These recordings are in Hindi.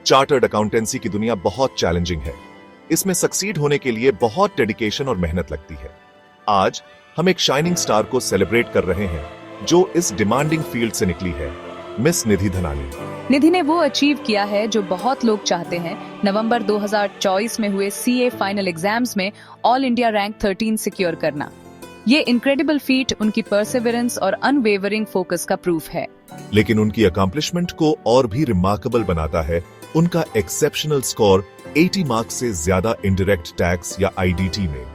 चार्टर्ड अकाउंटेंसी की दुनिया बहुत चैलेंजिंग है। इसमें सक्सीड होने के लिए बहुत डेडिकेशन और मेहनत लगती है। आज हम एक शाइनिंग स्टार को सेलिब्रेट कर रहे हैं जो इस डिमांडिंग फील्ड से निकली है, मिस निधि धनानी। निधि ने वो अचीव किया है जो बहुत लोग चाहते हैं। नवंबर 2024 में हुए सीए फाइनल एग्जाम्स में ऑल इंडिया रैंक 13 सिक्योर करना। ये इनक्रेडिबल फीट उनकी परसेवरेंस और अनवेवरिंग फोकस का प्रूफ है। लेकिन उनकी अकम्प्लिशमेंट को और भी रिमार्केबल बनाता है उनका एक्सेप्शनल स्कोर 80 मार्क्स से ज्यादा इंडायरेक्ट टैक्स या आईडीटी में,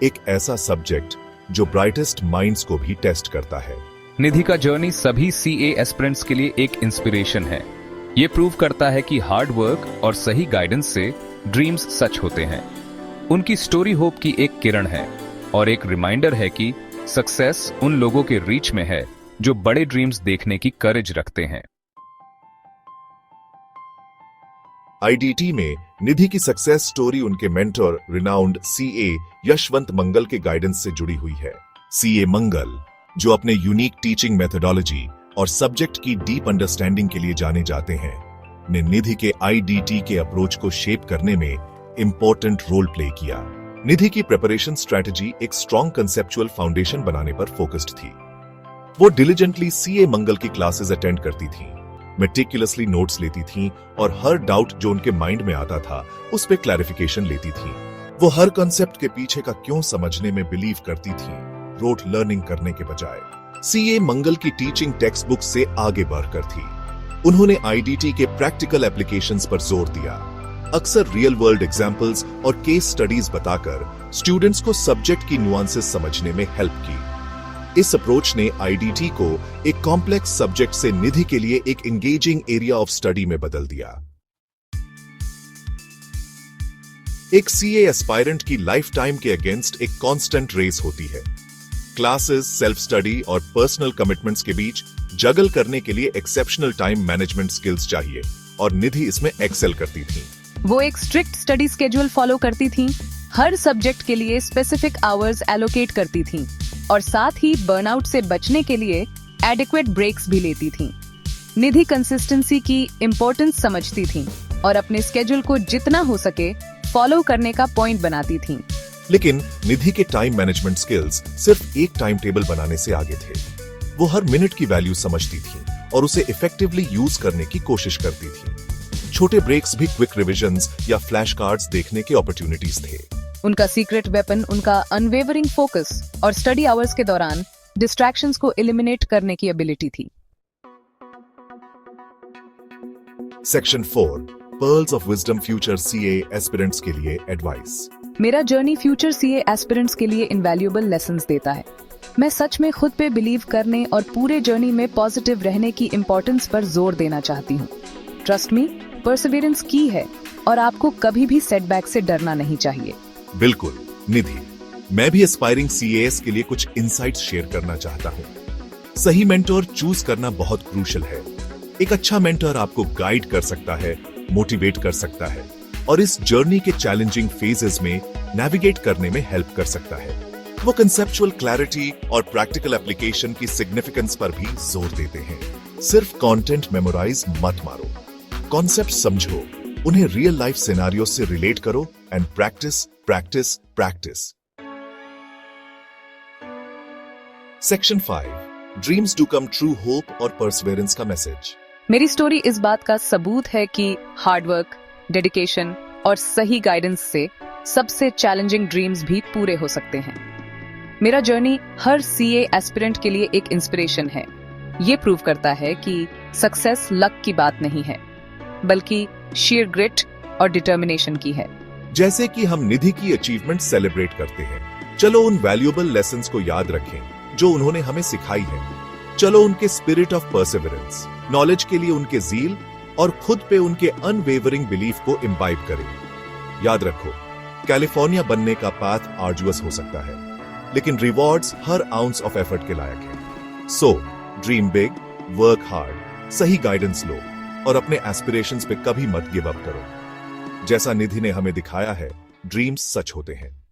एक ऐसा सब्जेक्ट जो ब्राइटेस्ट माइंड्स को भी टेस्ट करता है। निधि का जर्नी सभी सीए एस्पिरेंट्स के लिए एक इंस्पिरेशन है। ये प्रूव करता है कि हार्ड वर्क और सही गाइडेंस से ड्रीम्स सच होते हैं। उनकी स्टोरी होप की एक किरण है और एक रिमाइंडर है कि सक्सेस उन लोगों के रीच में है जो बड़े ड्रीम्स देखने की करेज रखते हैं। आईडीटी में निधि की सक्सेस स्टोरी उनके मेंटर रिनाउंड सीए यशवंत मंगल के गाइडेंस से जुड़ी हुई है। सीए मंगल, जो अपने यूनिक टीचिंग मेथोडोलॉजी और सब्जेक्ट की डीप अंडरस्टैंडिंग के लिए जाने जाते हैं, ने निधि के आईडीटी के अप्रोच को शेप करने में इंपॉर्टेंट रोल प्ले किया। निधि की प्रिपरेशन स्ट्रेटजी एक स्ट्रॉन्ग कंसेप्चुअल फाउंडेशन बनाने पर फोकस्ड थी। वो डिलिजेंटली सीए मंगल की क्लासेस अटेंड करती थीं, मेटिकुलसली नोट्स लेती थीं और हर डाउट जो उनके माइंड में आता था उस पे क्लैरिफिकेशन लेती थीं। वो हर कॉन्सेप्ट के पीछे का क्यों समझने में बिलीव करती थीं, रोट लर्निंग करने के बजाय। सीए मंगल की टीचिंग टेक्स्ट बुक से आगे बढ़कर थी। उन्होंने आईडीटी के प्रैक्टिकल एप्लीकेशंस पर जोर दिया, अक्सर रियल वर्ल्ड एग्जाम्पल्स और केस स्टडीज बताकर स्टूडेंट्स को सब्जेक्ट की नुआंसेस समझने में हेल्प की। इस अप्रोच ने आईडीटी को एक कॉम्प्लेक्स सब्जेक्ट से निधि के लिए एक एंगेजिंग एरिया ऑफ स्टडी में बदल दिया। एक सीए एस्पायरेंट की लाइफ टाइम के अगेंस्ट एक कांस्टेंट रेस होती है। क्लासेस, सेल्फ स्टडी और पर्सनल कमिटमेंट्स के बीच जगल करने के लिए एक्सेप्शनल टाइम मैनेजमेंट स्किल्स चाहिए और निधि इसमें एक्सेल करती थी। वो एक स्ट्रिक्ट स्टडी स्केड्यूल फॉलो करती थीं, हर सब्जेक्ट के लिए स्पेसिफिक आवर्स एलोकेट करती थीं और साथ ही बर्नआउट से बचने के लिए एडिक्वेट ब्रेक्स भी लेती थीं। निधि कंसिस्टेंसी की इम्पोर्टेंस समझती थीं और अपने स्केड्यूल को जितना हो सके फॉलो करने का पॉइंट बनाती थीं। लेकिन निधि के टाइम मैनेजमेंट स्किल्स सिर्फ एक टाइम टेबल बनाने से आगे थे। वो हर मिनट की वैल्यू समझती थी और उसे इफेक्टिवली यूज करने की कोशिश करती थी। छोटे ब्रेक्स भी क्विक रिविजन्स या फ्लैश कार्ड्स देखने के अपॉर्चुनिटीज थे। उनका सीक्रेट वेपन उनका अनवेवरिंग फोकस और स्टडी आवर्स के दौरान डिस्ट्रैक्शंस को एलिमिनेट करने की एबिलिटी थी। Section 4, pearls of wisdom future CA aspirants के लिए एडवाइस। मेरा जर्नी फ्यूचर सीए एस्पिरेंट्स के लिए इनवैल्यूएबल लेसन्स देता है। मैं सच में खुद पे बिलीव करने और पूरे जर्नी में पॉजिटिव रहने की इम्पोर्टेंस पर जोर देना चाहती हूँ। ट्रस्ट मी, परसिवियरेंस की है और आपको कभी भी सेटबैक से डरना नहीं चाहिए। बिल्कुल निधि, मैं भी एस्पायरिंग सीएएस के लिए कुछ इनसाइट्स शेयर करना चाहता हूँ। सही मेंटर चूज करना बहुत क्रूशियल है। एक अच्छा मेंटर आपको गाइड कर सकता है, मोटिवेट कर सकता है और इस जर्नी के चैलेंजिंग फेजेस में नेविगेट करने में हेल्प कर सकता है। वो कंसेप्चुअल क्लैरिटी और प्रैक्टिकल एप्लीकेशन की सिग्निफिकेंस पर भी जोर देते हैं। सिर्फ कंटेंट मेमोराइज मत मारो, कॉन्सेप्ट समझो, उन्हें रियल लाइफ सिनेरियो से रिलेट करो and practice practice practice. Section 5, dreams do come true, hope और परसिवियरेंस का मैसेज। मेरी स्टोरी इस बात का सबूत है कि हार्ड वर्क, डेडिकेशन और सही गाइडेंस से सबसे चैलेंजिंग ड्रीम्स भी पूरे हो सकते हैं। मेरा जर्नी हर सीए एस्पिरेंट के लिए एक इंस्पिरेशन है। ये प्रूव करता है कि सक्सेस लक की बात नहीं है, बल्कि sheer ग्रिट और डिटर्मिनेशन की है। जैसे कि हम निधि की अचीवमेंट सेलिब्रेट करते हैं, चलो उन वैल्यूएबल लेसन्स को याद रखें जो उन्होंने हमें सिखाई है। चलो उनके स्पिरिट ऑफ परसिवियरेंस, नॉलेज के लिए उनके ज़ील और खुद पे उनके अनवेवरिंग बिलीफ को इम्बाइब करें। याद रखो, कैलिफोर्निया बनने का पाथ आर्जुअस हो सकता है, लेकिन rewards her ounce of effort के लायक है। सो ड्रीम बिग, वर्क हार्ड, सही गाइडेंस लो और अपने एस्पिरेशंस पे कभी मत गिव अप करो। जैसा निधि ने हमें दिखाया है, ड्रीम्स सच होते हैं।